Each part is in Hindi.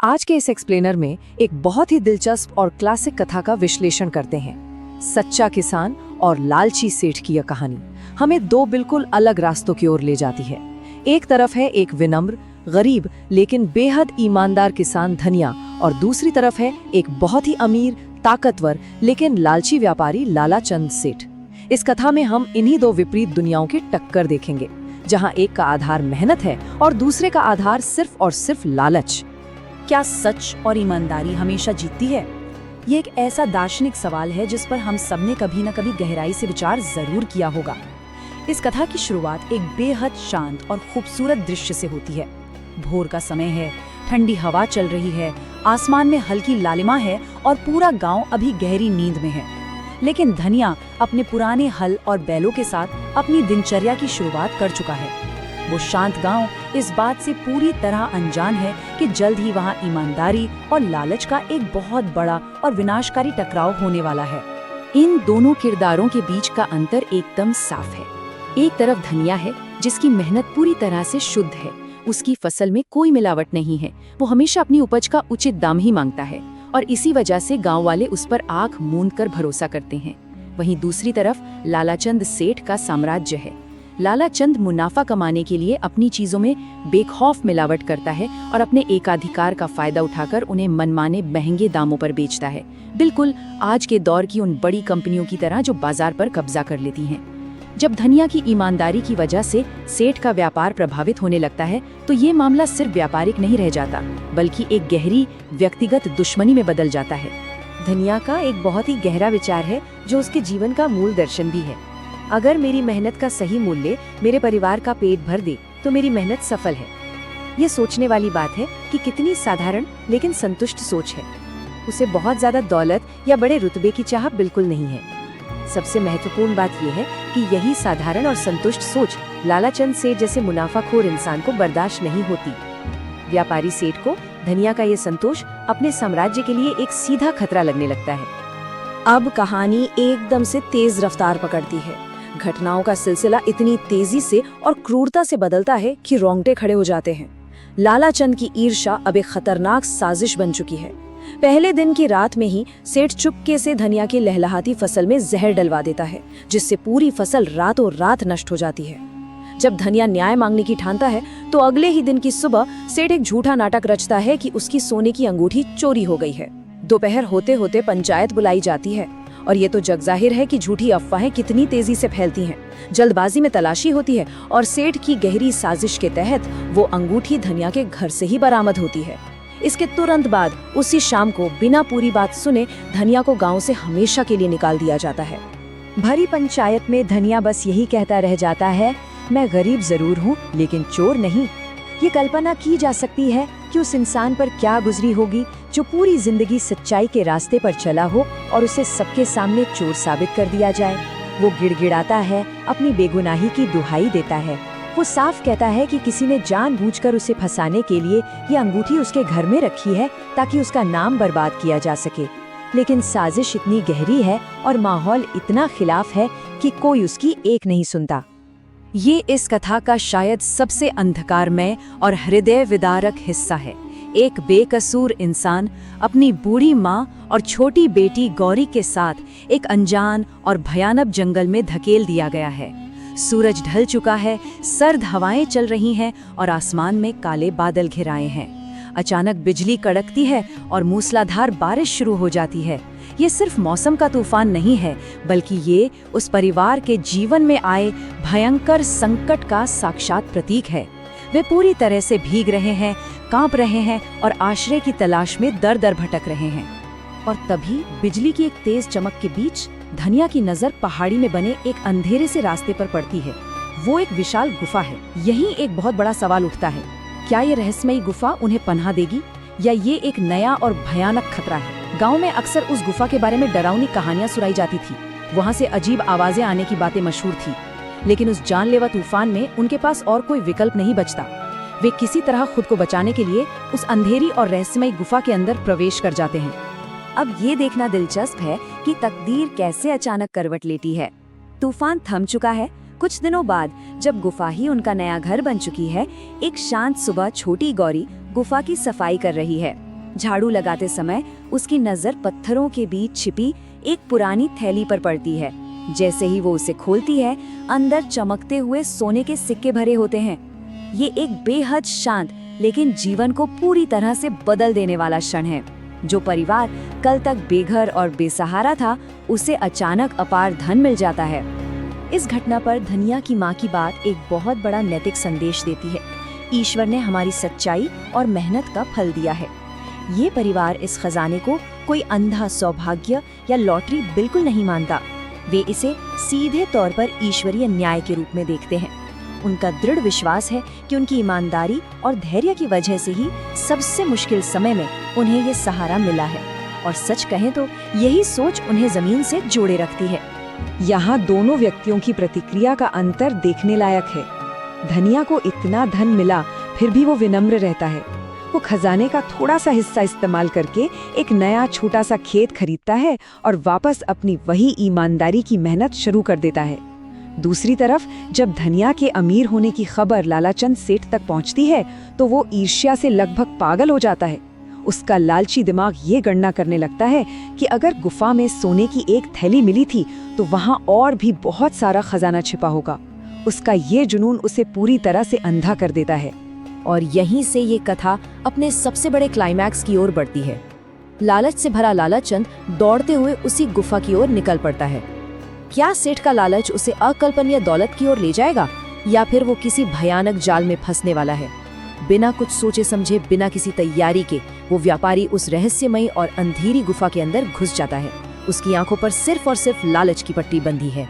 आज के इस एक्सप्लेनर में एक बहुत ही दिलचस्प और क्लासिक कथा का विश्लेषण करते हैं। सच्चा किसान और लालची सेठ की यह कहानी हमें दो बिल्कुल अलग रास्तों की ओर ले जाती है। एक तरफ है एक विनम्र, गरीब लेकिन बेहद ईमानदार किसान धनिया और दूसरी तरफ है एक बहुत ही अमीर, ताकतवर लेकिन लालची व्यापारी लालाचंद सेठ। इस कथा में हम इन्हीं दो विपरीत दुनियाओं की टक्कर देखेंगे, जहां एक का आधार मेहनत है और दूसरे का आधार सिर्फ और सिर्फ लालच। क्या सच और ईमानदारी हमेशा जीतती है? ये एक ऐसा दार्शनिक सवाल है जिस पर हम सबने कभी न कभी गहराई से विचार जरूर किया होगा। इस कथा की शुरुआत एक बेहद शांत और खूबसूरत दृश्य से होती है। भोर का समय है, ठंडी हवा चल रही है, आसमान में हल्की लालिमा है और पूरा गांव अभी गहरी नींद में है। लेकिन धनिया अपने पुराने हल और बैलों के साथ अपनी दिनचर्या की शुरुआत कर चुका है। वो शांत गांव इस बात से पूरी तरह अनजान है कि जल्द ही वहां ईमानदारी और लालच का एक बहुत बड़ा और विनाशकारी टकराव होने वाला है। इन दोनों किरदारों के बीच का अंतर एकदम साफ है। एक तरफ धनिया है जिसकी मेहनत पूरी तरह से शुद्ध है, उसकी फसल में कोई मिलावट नहीं है, वो हमेशा अपनी उपज का उचित दाम ही मांगता है और इसी वजह से गांव वाले उस पर आंख मूंद कर भरोसा करते हैं। वहीं दूसरी तरफ लालाचंद सेठ का साम्राज्य है। लालाचंद मुनाफा कमाने के लिए अपनी चीजों में बेखौफ मिलावट करता है और अपने एकाधिकार का फायदा उठाकर उन्हें मनमाने महंगे दामों पर बेचता है, बिल्कुल आज के दौर की उन बड़ी कंपनियों की तरह जो बाजार पर कब्जा कर लेती हैं। जब धनिया की ईमानदारी की वजह से सेठ का व्यापार प्रभावित होने लगता है तो ये मामला सिर्फ व्यापारिक नहीं रह जाता, बल्कि एक गहरी व्यक्तिगत दुश्मनी में बदल जाता है। धनिया का एक बहुत ही गहरा विचार है जो उसके जीवन का मूल दर्शन भी है। अगर मेरी मेहनत का सही मूल्य मेरे परिवार का पेट भर दे तो मेरी मेहनत सफल है। ये सोचने वाली बात है कि कितनी साधारण लेकिन संतुष्ट सोच है। उसे बहुत ज्यादा दौलत या बड़े रुतबे की चाह बिल्कुल नहीं है। सबसे महत्वपूर्ण बात यह है कि यही साधारण और संतुष्ट सोच लालाचंद सेठ जैसे मुनाफाखोर इंसान को बर्दाश्त नहीं होती। व्यापारी सेठ को धनिया का ये संतोष अपने साम्राज्य के लिए एक सीधा खतरा लगने लगता है। अब कहानी एकदम से तेज रफ्तार पकड़ती है। घटनाओं का सिलसिला इतनी तेजी से और क्रूरता से बदलता है कि रोंगटे खड़े हो जाते हैं। लालाचंद की ईर्ष्या अब एक खतरनाक साजिश बन चुकी है। पहले दिन की रात में ही सेठ चुपके से धनिया की लहलहाती फसल में जहर डलवा देता है, जिससे पूरी फसल रातों रात नष्ट हो जाती है। जब धनिया न्याय मांगने की ठानता है तो अगले ही दिन की सुबह सेठ एक झूठा नाटक रचता है कि उसकी सोने की अंगूठी चोरी हो गई है। दोपहर होते होते पंचायत बुलाई जाती है और ये तो जगजाहिर है कि झूठी अफवाहें कितनी तेजी से फैलती हैं। जल्दबाजी में तलाशी होती है और सेठ की गहरी साजिश के तहत वो अंगूठी धनिया के घर से ही बरामद होती है। इसके तुरंत बाद उसी शाम को बिना पूरी बात सुने धनिया को गांव से हमेशा के लिए निकाल दिया जाता है। भरी पंचायत में धनिया बस यही कहता रह जाता है, मैं गरीब जरूर हूँ लेकिन चोर नहीं। ये कल्पना की जा सकती है कि उस इंसान पर क्या गुजरी होगी जो पूरी जिंदगी सच्चाई के रास्ते पर चला हो और उसे सबके सामने चोर साबित कर दिया जाए। वो गिड़गिड़ाता है, अपनी बेगुनाही की दुहाई देता है। वो साफ कहता है कि किसी ने जानबूझकर उसे फंसाने के लिए ये अंगूठी उसके घर में रखी है ताकि उसका नाम बर्बाद किया जा सके। लेकिन साजिश इतनी गहरी है और माहौल इतना खिलाफ है कि कोई उसकी एक नहीं सुनता। ये इस कथा का शायद सबसे अंधकारमय और हृदय विदारक हिस्सा है। एक बेकसूर इंसान अपनी बूढ़ी माँ और छोटी बेटी गौरी के साथ एक अनजान और भयानक जंगल में धकेल दिया गया है। सूरज ढल चुका है, सर्द हवाएं चल रही हैं और आसमान में काले बादल घिराए हैं। अचानक बिजली कड़कती है और मूसलाधार बारिश शुरू हो जाती है। ये सिर्फ मौसम का तूफान नहीं है, बल्कि ये उस परिवार के जीवन में आए भयंकर संकट का साक्षात प्रतीक है। वे पूरी तरह से भीग रहे हैं, कांप रहे हैं और आश्रय की तलाश में दर दर भटक रहे हैं। और तभी बिजली की एक तेज चमक के बीच धनिया की नजर पहाड़ी में बने एक अंधेरे से रास्ते पर पड़ती है। वो एक विशाल गुफा है। यही एक बहुत बड़ा सवाल उठता है, क्या ये रहस्यमयी गुफा उन्हें पनाह देगी या ये एक नया और भयानक खतरा है? गांव में अक्सर उस गुफा के बारे में डरावनी कहानियां सुनाई जाती थी। वहां से अजीब आवाजें आने की बातें मशहूर थी। लेकिन उस जानलेवा तूफान में उनके पास और कोई विकल्प नहीं बचता। वे किसी तरह खुद को बचाने के लिए उस अंधेरी और रहस्यमयी गुफा के अंदर प्रवेश कर जाते हैं। अब ये देखना दिलचस्प है कि तकदीर कैसे अचानक करवट लेती है। तूफान थम चुका है। कुछ दिनों बाद जब गुफा ही उनका नया घर बन चुकी है, एक शांत सुबह छोटी गौरी गुफा की सफाई कर रही है। झाड़ू लगाते समय उसकी नजर पत्थरों के बीच छिपी एक पुरानी थैली पर पड़ती है। जैसे ही वो उसे खोलती है, अंदर चमकते हुए सोने के सिक्के भरे होते हैं। ये एक बेहद शांत लेकिन जीवन को पूरी तरह से बदल देने वाला क्षण है। जो परिवार कल तक बेघर और बेसहारा था, उसे अचानक अपार धन मिल जाता है। इस घटना पर धनिया की माँ की बात एक बहुत बड़ा नैतिक संदेश देती है। ईश्वर ने हमारी सच्चाई और मेहनत का फल दिया है। ये परिवार इस खजाने को कोई अंधा सौभाग्य या लॉटरी बिल्कुल नहीं मानता। वे इसे सीधे तौर पर ईश्वरीय न्याय के रूप में देखते हैं। उनका दृढ़ विश्वास है कि उनकी ईमानदारी और धैर्य की वजह से ही सबसे मुश्किल समय में उन्हें ये सहारा मिला है। और सच कहें तो यही सोच उन्हें जमीन से जोड़े रखती है। यहाँ दोनों व्यक्तियों की प्रतिक्रिया का अंतर देखने लायक है। धनिया को इतना धन मिला, फिर भी वो विनम्र रहता है। वो खजाने का थोड़ा सा हिस्सा इस्तेमाल करके एक नया छोटा सा खेत खरीदता है और वापस अपनी वही ईमानदारी की मेहनत शुरू कर देता है। दूसरी तरफ जब धनिया के अमीर होने की खबर लालाचंद सेठ तक पहुंचती है, तो वो ईर्ष्या से लगभग पागल हो जाता है। उसका लालची दिमाग ये गणना करने लगता है कि अगर गुफा में सोने की एक थैली मिली थी, तो वहाँ और भी बहुत सारा खजाना छिपा होगा। उसका ये जुनून उसे पूरी तरह से अंधा कर देता है। और यहीं से ये कथा अपने सबसे बड़े क्लाइमैक्स की ओर बढ़ती है। लालच से भरा लालाचंद दौड़ते हुए उसी गुफा की ओर निकल पड़ता है। क्या सेठ का लालच उसे अकल्पनीय दौलत की ओर ले जाएगा, या फिर वो किसी भयानक जाल में फंसने वाला है? बिना कुछ सोचे समझे, बिना किसी तैयारी के वो व्यापारी उस रहस्यमयी और अंधेरी गुफा के अंदर घुस जाता है। उसकी आंखों पर सिर्फ और सिर्फ लालच की पट्टी बंधी है।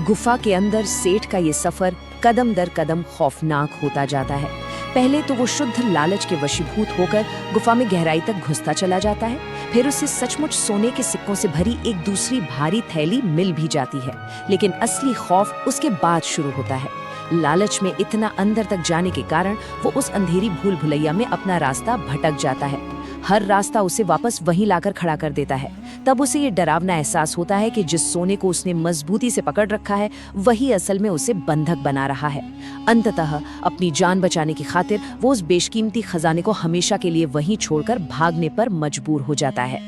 गुफा के अंदर सेठ का ये सफर कदम दर कदम खौफनाक होता जाता है। पहले तो वो शुद्ध लालच के वशीभूत होकर गुफा में गहराई तक घुसता चला जाता है। फिर उसे सचमुच सोने के सिक्कों से भरी एक दूसरी भारी थैली मिल भी जाती है। लेकिन असली खौफ उसके बाद शुरू होता है। लालच में इतना अंदर तक जाने के कारण वो उस अंधेरी भूल भुलैया में अपना रास्ता भटक जाता है। हर रास्ता उसे वापस वहीं लाकर खड़ा कर देता है। तब उसे ये डरावना एहसास होता है कि जिस सोने को उसने मजबूती से पकड़ रखा है, वही असल में उसे बंधक बना रहा है। अंततः अपनी जान बचाने की खातिर वो उस बेशकीमती खजाने को हमेशा के लिए वहीं छोड़कर भागने पर मजबूर हो जाता है।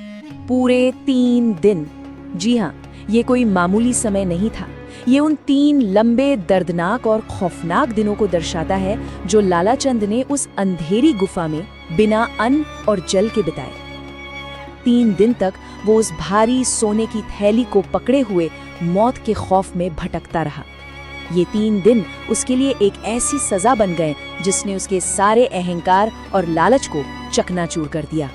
पूरे 3 दिन, जी हाँ, ये कोई मामूली समय नहीं था। ये उन 3 लंबे, दर्दनाक और खौफनाक दिनों को दर्शाता है जो लालाचंद ने उस अंधेरी गुफा में बिना अन्न और जल के बिताए। 3 दिन तक वो उस भारी सोने की थैली को पकड़े हुए मौत के खौफ में भटकता रहा। ये 3 दिन उसके लिए एक ऐसी सजा बन गए जिसने उसके सारे अहंकार और लालच को चकनाचूर कर दिया।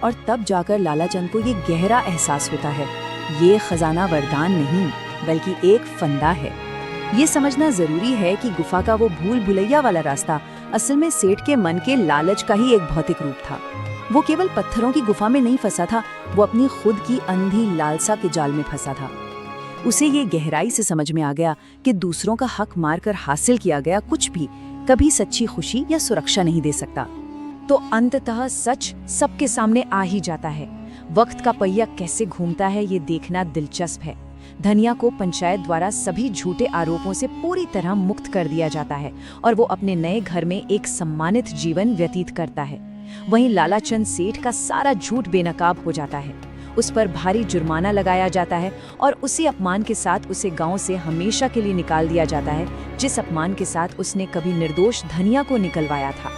और तब जाकर लालाचंद को ये गहरा एहसास होता है, ये खजाना वरदान नहीं बल्कि एक फंदा है। ये समझना जरूरी है कि गुफा का वो भूल भुलैया वाला रास्ता असल में सेठ के मन के लालच का ही एक भौतिक रूप था। वो केवल पत्थरों की गुफा में नहीं फंसा था, वो अपनी खुद की अंधी लालसा के जाल में फंसा था। उसे ये गहराई से समझ में आ गया कि दूसरों का हक मारकर हासिल किया गया कुछ भी कभी सच्ची खुशी या सुरक्षा नहीं दे सकता। तो अंततः सच सबके सामने आ ही जाता है। वक्त का पहिया कैसे घूमता है ये देखना दिलचस्प है। धनिया को पंचायत द्वारा सभी झूठे आरोपों से पूरी तरह मुक्त कर दिया जाता है और वो अपने नए घर में एक सम्मानित जीवन व्यतीत करता है। वहीं लालाचंद सेठ का सारा झूठ बेनकाब हो जाता है। उस पर भारी जुर्माना लगाया जाता है और उसी अपमान के साथ उसे गांव से हमेशा के लिए निकाल दिया जाता है, जिस अपमान के साथ उसने कभी निर्दोष धनिया को निकलवाया था।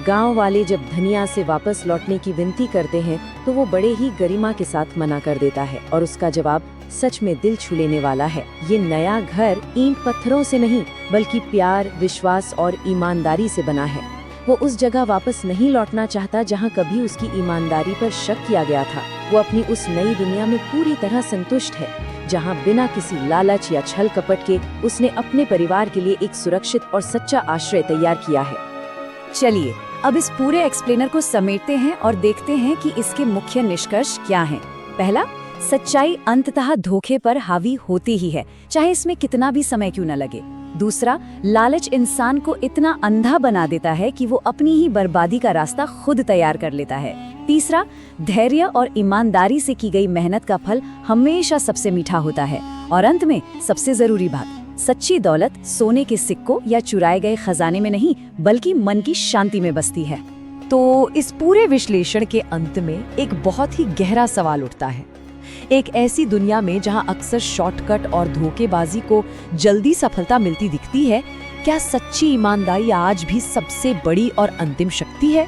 गांव वाले जब धनिया से वापस लौटने की विनती करते हैं तो वो बड़े ही गरिमा के साथ मना कर देता है और उसका जवाब सच में दिल छू लेने वाला है। ये नया घर ईंट पत्थरों से नहीं बल्कि प्यार, विश्वास और ईमानदारी से बना है। वो उस जगह वापस नहीं लौटना चाहता जहाँ कभी उसकी ईमानदारी पर शक किया गया था। वो अपनी उस नई दुनिया में पूरी तरह संतुष्ट है, जहाँ बिना किसी लालच या छल कपट के उसने अपने परिवार के लिए एक सुरक्षित और सच्चा आश्रय तैयार किया है। चलिए अब इस पूरे एक्सप्लेनर को समेटते हैं और देखते हैं कि इसके मुख्य निष्कर्ष क्या हैं। पहला, सच्चाई अंततः धोखे पर हावी होती ही है, चाहे इसमें कितना भी समय क्यों न लगे। दूसरा, लालच इंसान को इतना अंधा बना देता है कि वो अपनी ही बर्बादी का रास्ता खुद तैयार कर लेता है। तीसरा, धैर्य और ईमानदारी से की गई मेहनत का फल हमेशा सबसे मीठा होता है। और अंत में सबसे जरूरी बात, सच्ची दौलत सोने के सिक्कों या चुराए गए खजाने में नहीं बल्कि मन की शांति में बसती है। तो इस पूरे विश्लेषण के अंत में एक बहुत ही गहरा सवाल उठता है। एक ऐसी दुनिया में जहां अक्सर शॉर्टकट और धोखेबाजी को जल्दी सफलता मिलती दिखती है, क्या सच्ची ईमानदारी आज भी सबसे बड़ी और अंतिम शक्ति है?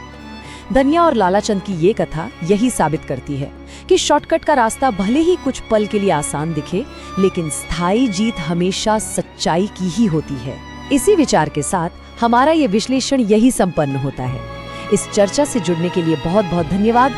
धनिया और लालाचंद की ये कथा यही साबित करती है कि शॉर्टकट का रास्ता भले ही कुछ पल के लिए आसान दिखे, लेकिन स्थायी जीत हमेशा सच्चाई की ही होती है। इसी विचार के साथ हमारा ये विश्लेषण यही संपन्न होता है। इस चर्चा से जुड़ने के लिए बहुत बहुत धन्यवाद।